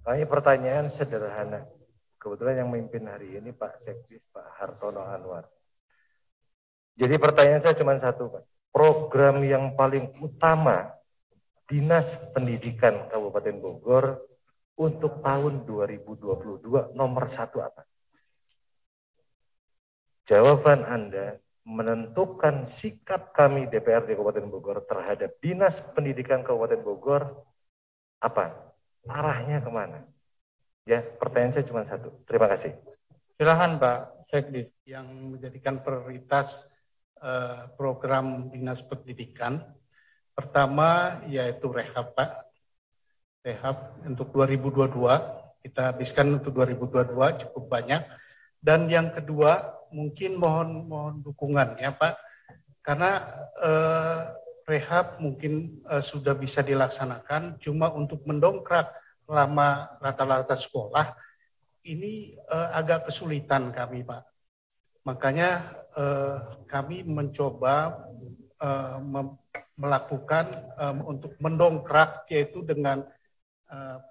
Ini pertanyaan sederhana. Kebetulan yang memimpin hari ini Pak Sekdis, Pak Hartono Anwar. Jadi pertanyaan saya cuma satu, Pak. Program yang paling utama Dinas Pendidikan Kabupaten Bogor untuk tahun 2022 nomor 1 apa? Jawaban Anda menentukan sikap kami DPRD Kabupaten Bogor terhadap Dinas Pendidikan Kabupaten Bogor apa? Arahnya kemana? Ya, pertanyaan saya cuma satu. Terima kasih. Silakan Pak Sekdis yang menjadikan prioritas program Dinas Pendidikan. Pertama yaitu rehab Pak. Rehab untuk 2022 kita habiskan untuk 2022 cukup banyak. Dan yang kedua mungkin mohon dukungan ya Pak. Karena rehab mungkin sudah bisa dilaksanakan, cuma untuk mendongkrak lama rata-rata sekolah ini agak kesulitan kami Pak. Makanya kami mencoba melakukan untuk mendongkrak yaitu dengan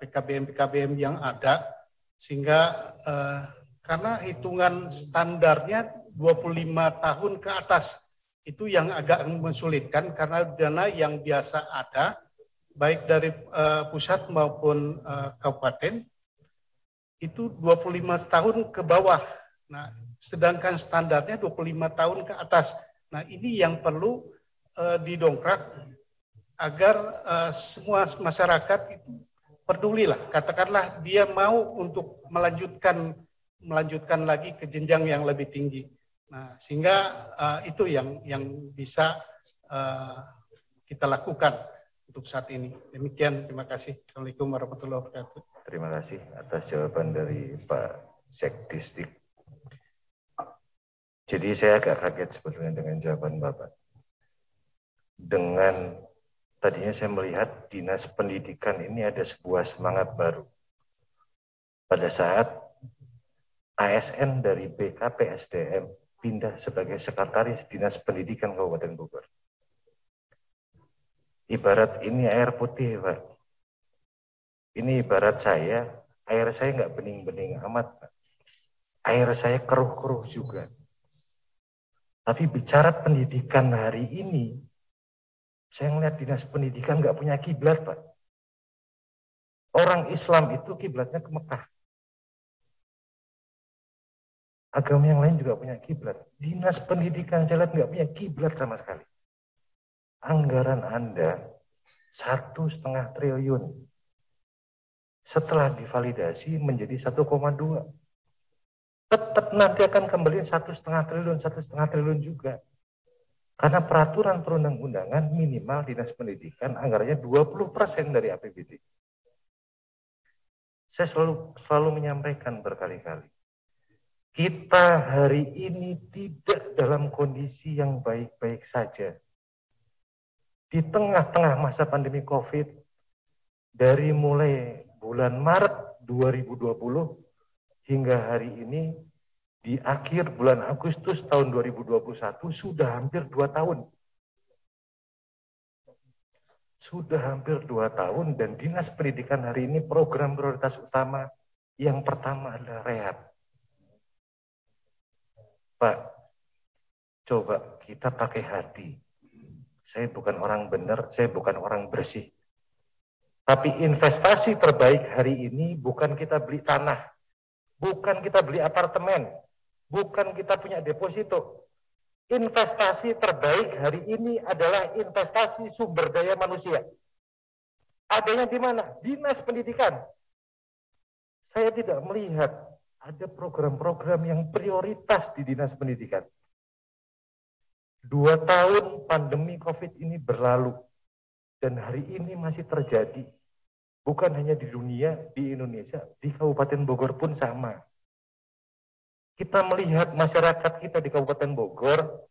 PKBM yang ada, sehingga karena hitungan standarnya 25 tahun ke atas itu yang agak mensulitkan karena dana yang biasa ada baik dari pusat maupun kabupaten itu 25 tahun ke bawah. Nah, sedangkan standarnya 25 tahun ke atas. Nah, ini yang perlu didongkrak agar semua masyarakat itu pedulilah. Katakanlah dia mau untuk melanjutkan lagi ke jenjang yang lebih tinggi. Nah, sehingga itu yang bisa kita lakukan untuk saat ini. Demikian, terima kasih. Assalamualaikum warahmatullahi wabarakatuh. Terima kasih atas jawaban dari Pak Sekdisdik. Jadi saya agak kaget sebetulnya dengan jawaban Bapak. Dengan tadinya saya melihat Dinas Pendidikan ini ada sebuah semangat baru. Pada saat ASN dari BKPSDM pindah sebagai Sekretaris Dinas Pendidikan Kabupaten Bogor. Ibarat ini air putih, Pak. Ini ibarat air saya nggak bening-bening amat, Pak. Air saya keruh-keruh juga. Tapi bicara pendidikan hari ini, saya melihat Dinas Pendidikan nggak punya kiblat, Pak. Orang Islam itu kiblatnya ke Mekah. Agama yang lain juga punya kiblat. Dinas Pendidikan saya lihat nggak punya kiblat sama sekali. Anggaran Anda 1,5 triliun. Setelah divalidasi menjadi 1,2. Tetap nanti akan kembali 1,5 triliun juga. Karena peraturan perundang-undangan minimal Dinas Pendidikan anggarannya 20% dari APBD. Saya selalu menyampaikan berkali-kali. Kita hari ini tidak dalam kondisi yang baik-baik saja. Di tengah-tengah masa pandemi COVID, dari mulai bulan Maret 2020 hingga hari ini, di akhir bulan Agustus tahun 2021, sudah hampir 2 tahun. Sudah hampir 2 tahun dan Dinas Pendidikan hari ini program prioritas utama yang pertama adalah rehab. Pak, coba kita pakai hati. Saya bukan orang benar, saya bukan orang bersih. Tapi investasi terbaik hari ini bukan kita beli tanah, bukan kita beli apartemen, bukan kita punya deposito. Investasi terbaik hari ini adalah investasi sumber daya manusia. Adanya di mana? Dinas Pendidikan. Saya tidak melihat ada program-program yang prioritas di Dinas Pendidikan. 2 tahun pandemi COVID ini berlalu. Dan hari ini masih terjadi. Bukan hanya di dunia, di Indonesia, di Kabupaten Bogor pun sama. Kita melihat masyarakat kita di Kabupaten Bogor,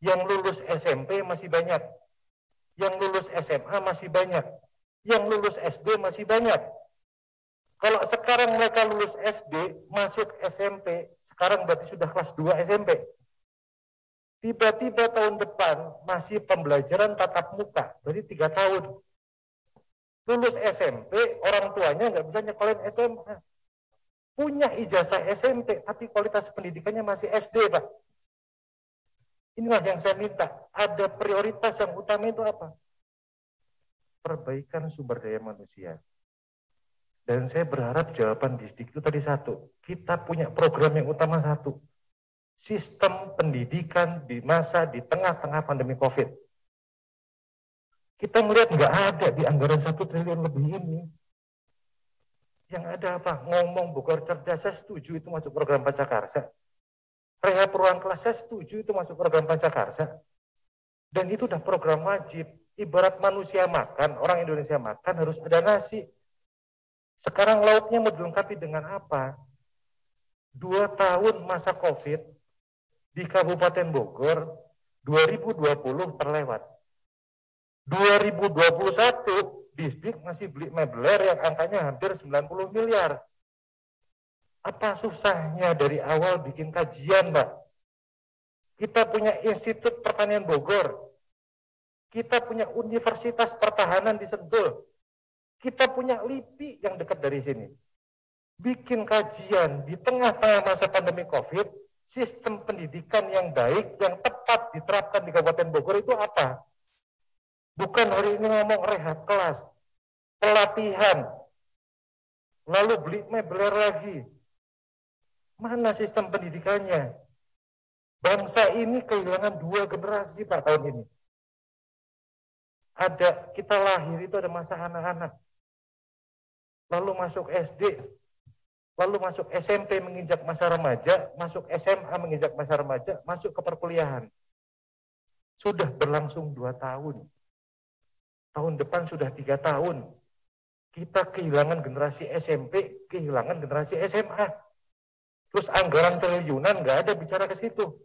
yang lulus SMP masih banyak. Yang lulus SMA masih banyak. Yang lulus SD masih banyak. Kalau sekarang mereka lulus SD, masuk SMP, sekarang berarti sudah kelas 2 SMP. Tiba-tiba tahun depan masih pembelajaran tatap muka, berarti 3 tahun. Lulus SMP, orang tuanya nggak bisa nyekolin SMA. Punya ijazah SMP, tapi kualitas pendidikannya masih SD, Pak. Inilah yang saya minta. Ada prioritas yang utama itu apa? Perbaikan sumber daya manusia. Dan saya berharap jawaban Disdik itu tadi satu. Kita punya program yang utama satu. Sistem pendidikan di tengah-tengah pandemi COVID. Kita melihat nggak ada di anggaran 1 triliun lebih ini. Yang ada apa? Ngomong Bogor cerdas, saya setuju itu masuk program Pancakarsa. Rehab ruang kelas, saya setuju itu masuk program Pancakarsa. Dan itu udah program wajib. Ibarat manusia makan, orang Indonesia makan harus ada nasi. Sekarang lautnya mau dilengkapi dengan apa? 2 tahun masa COVID di Kabupaten Bogor, 2020 terlewat. 2021, Disdik masih beli mebeler yang angkanya hampir 90 miliar. Apa susahnya dari awal bikin kajian, Mbak? Kita punya Institut Pertanian Bogor. Kita punya Universitas Pertahanan di Sentul. Kita punya LIPI yang dekat dari sini. Bikin kajian di tengah-tengah masa pandemi COVID, sistem pendidikan yang baik, yang tepat diterapkan di Kabupaten Bogor itu apa? Bukan hari ini ngomong rehab kelas, pelatihan, lalu beli mebeler lagi. Mana sistem pendidikannya? Bangsa ini kehilangan 2 generasi, Pak, tahun ini. Kita lahir itu ada masa anak-anak. Lalu masuk SD, lalu masuk SMP menginjak masa remaja, masuk SMA menginjak masa remaja, masuk ke perkuliahan. Sudah berlangsung 2 tahun. Tahun depan sudah 3 tahun. Kita kehilangan generasi SMP, kehilangan generasi SMA. Terus anggaran triliunan nggak ada bicara ke situ.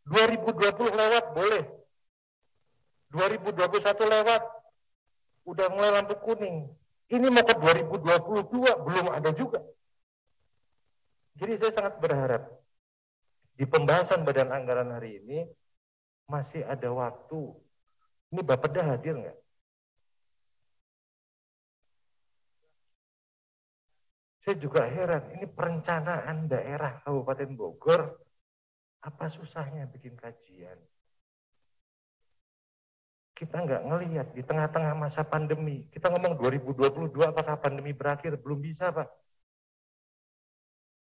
2020 lewat boleh. 2021 lewat. Udah mulai lampu kuning. Ini mau ke 2022 belum ada juga. Jadi saya sangat berharap di pembahasan badan anggaran hari ini masih ada waktu. Ini Bapeda hadir nggak? Saya juga heran, ini perencanaan daerah Kabupaten Bogor, apa susahnya bikin kajian? Kita nggak ngelihat di tengah-tengah masa pandemi. Kita ngomong 2022 apakah pandemi berakhir? Belum bisa, Pak.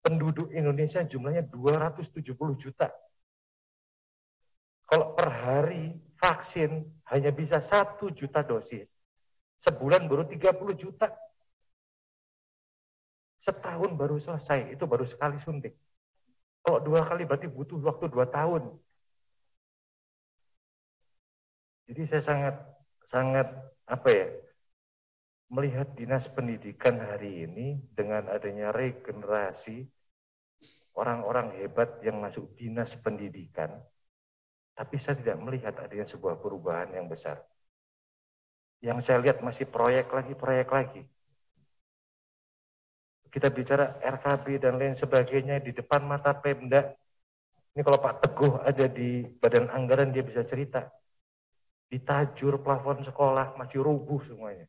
Penduduk Indonesia jumlahnya 270 juta. Kalau per hari vaksin hanya bisa 1 juta dosis. Sebulan baru 30 juta. Setahun baru selesai, itu baru sekali suntik. Kalau 2 kali berarti butuh waktu 2 tahun. Jadi saya sangat melihat dinas pendidikan hari ini dengan adanya regenerasi orang-orang hebat yang masuk dinas pendidikan, tapi saya tidak melihat adanya sebuah perubahan yang besar. Yang saya lihat masih proyek lagi. Kita bicara RKB dan lain sebagainya di depan mata Pemda. Ini kalau Pak Teguh ada di badan anggaran dia bisa cerita. Ditajur plafon sekolah masih rubuh semuanya.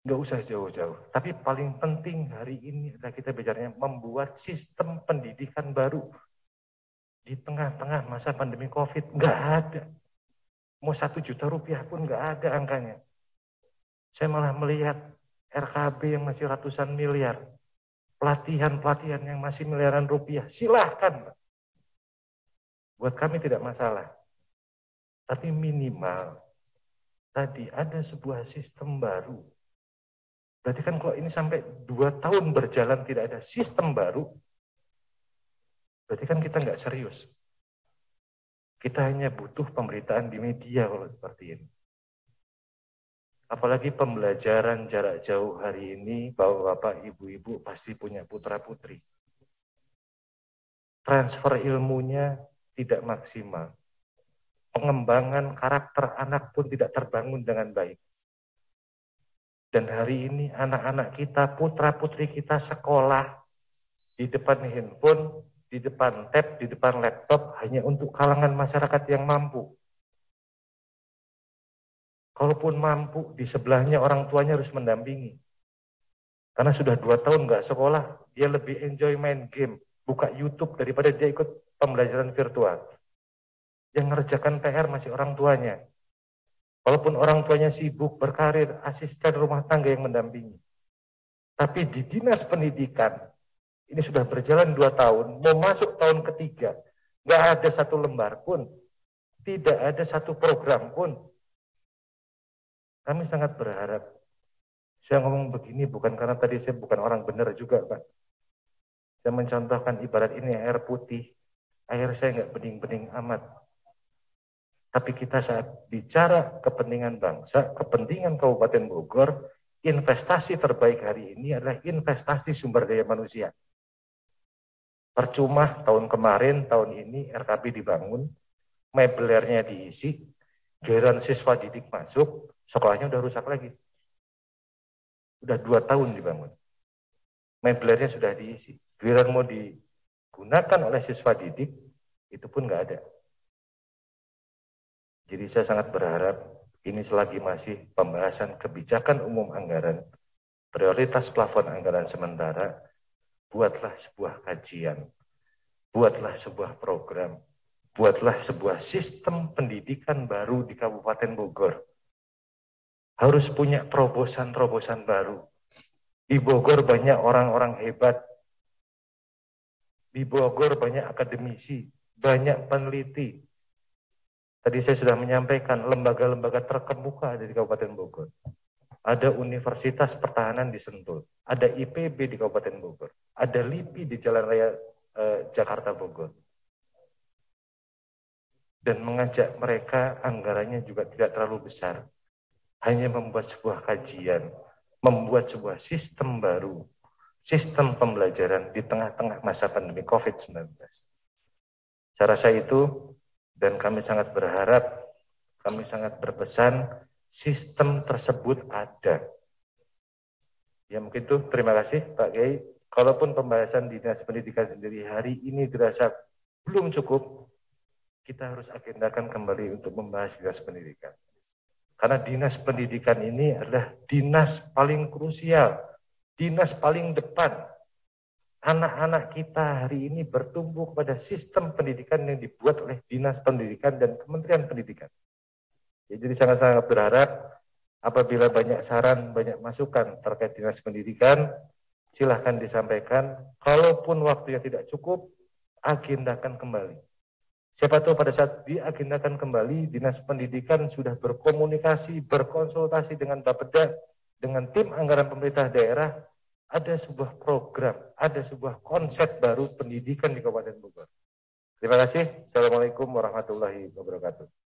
Nggak usah jauh-jauh. Tapi paling penting hari ini adalah kita bicaranya membuat sistem pendidikan baru. Di tengah-tengah masa pandemi COVID, nggak ada. Mau 1 juta rupiah pun nggak ada angkanya. Saya malah melihat RKB yang masih ratusan miliar. Pelatihan-pelatihan yang masih miliaran rupiah. Silahkan. Buat kami tidak masalah. Tapi minimal tadi ada sebuah sistem baru. Berarti kan kalau ini sampai 2 tahun berjalan tidak ada sistem baru, berarti kan kita nggak serius. Kita hanya butuh pemberitaan di media kalau seperti ini. Apalagi pembelajaran jarak jauh hari ini, bapak-bapak, ibu-ibu pasti punya putra-putri. Transfer ilmunya tidak maksimal. Pengembangan karakter anak pun tidak terbangun dengan baik. Dan hari ini anak-anak kita, putra-putri kita sekolah di depan handphone, di depan tab, di depan laptop hanya untuk kalangan masyarakat yang mampu. Kalaupun mampu, di sebelahnya orang tuanya harus mendampingi. Karena sudah 2 tahun nggak sekolah, dia lebih enjoy main game, buka YouTube daripada dia ikut pembelajaran virtual. Yang ngerjakan PR masih orang tuanya. Walaupun orang tuanya sibuk berkarir, asisten rumah tangga yang mendampingi. Tapi di dinas pendidikan, ini sudah berjalan 2 tahun, mau masuk tahun ketiga, nggak ada satu lembar pun, tidak ada satu program pun. Kami sangat berharap. Saya ngomong begini bukan karena tadi saya bukan orang benar juga, Pak. Saya mencontohkan ibarat ini air putih. Air saya nggak bening-bening amat. Tapi kita saat bicara kepentingan bangsa, kepentingan Kabupaten Bogor, investasi terbaik hari ini adalah investasi sumber daya manusia. Percuma tahun kemarin, tahun ini RKP dibangun, mebelernya diisi, giliran siswa didik masuk, sekolahnya udah rusak lagi. Udah 2 tahun dibangun. Mebelernya sudah diisi. Giliran mau digunakan oleh siswa didik, itu pun nggak ada. Jadi saya sangat berharap ini selagi masih pembahasan kebijakan umum anggaran, prioritas plafon anggaran sementara, buatlah sebuah kajian, buatlah sebuah program, buatlah sebuah sistem pendidikan baru di Kabupaten Bogor. Harus punya terobosan-terobosan baru. Di Bogor banyak orang-orang hebat. Di Bogor banyak akademisi, banyak peneliti. Tadi saya sudah menyampaikan lembaga-lembaga terkemuka ada di Kabupaten Bogor. Ada Universitas Pertahanan di Sentul, ada IPB di Kabupaten Bogor, ada LIPI di Jalan Raya Jakarta Bogor. Dan mengajak mereka anggarannya juga tidak terlalu besar. Hanya membuat sebuah kajian, membuat sebuah sistem baru, sistem pembelajaran di tengah-tengah masa pandemi COVID-19. Saya rasa itu, dan kami sangat berharap, kami sangat berpesan, sistem tersebut ada. Ya mungkin itu, terima kasih Pak Kiai. Kalaupun pembahasan di Dinas Pendidikan sendiri hari ini dirasa belum cukup, kita harus agendakan kembali untuk membahas Dinas Pendidikan. Karena Dinas Pendidikan ini adalah dinas paling krusial, dinas paling depan. Anak-anak kita hari ini bertumbuh pada sistem pendidikan yang dibuat oleh Dinas Pendidikan dan Kementerian Pendidikan. Ya, jadi sangat-sangat berharap apabila banyak saran, banyak masukan terkait Dinas Pendidikan, silahkan disampaikan. Kalaupun waktunya tidak cukup, agendakan kembali. Siapa tahu pada saat diagendakan kembali, Dinas Pendidikan sudah berkomunikasi, berkonsultasi dengan Bapeda, dengan tim anggaran pemerintah daerah, ada sebuah program, ada sebuah konsep baru pendidikan di Kabupaten Bogor. Terima kasih. Assalamualaikum warahmatullahi wabarakatuh.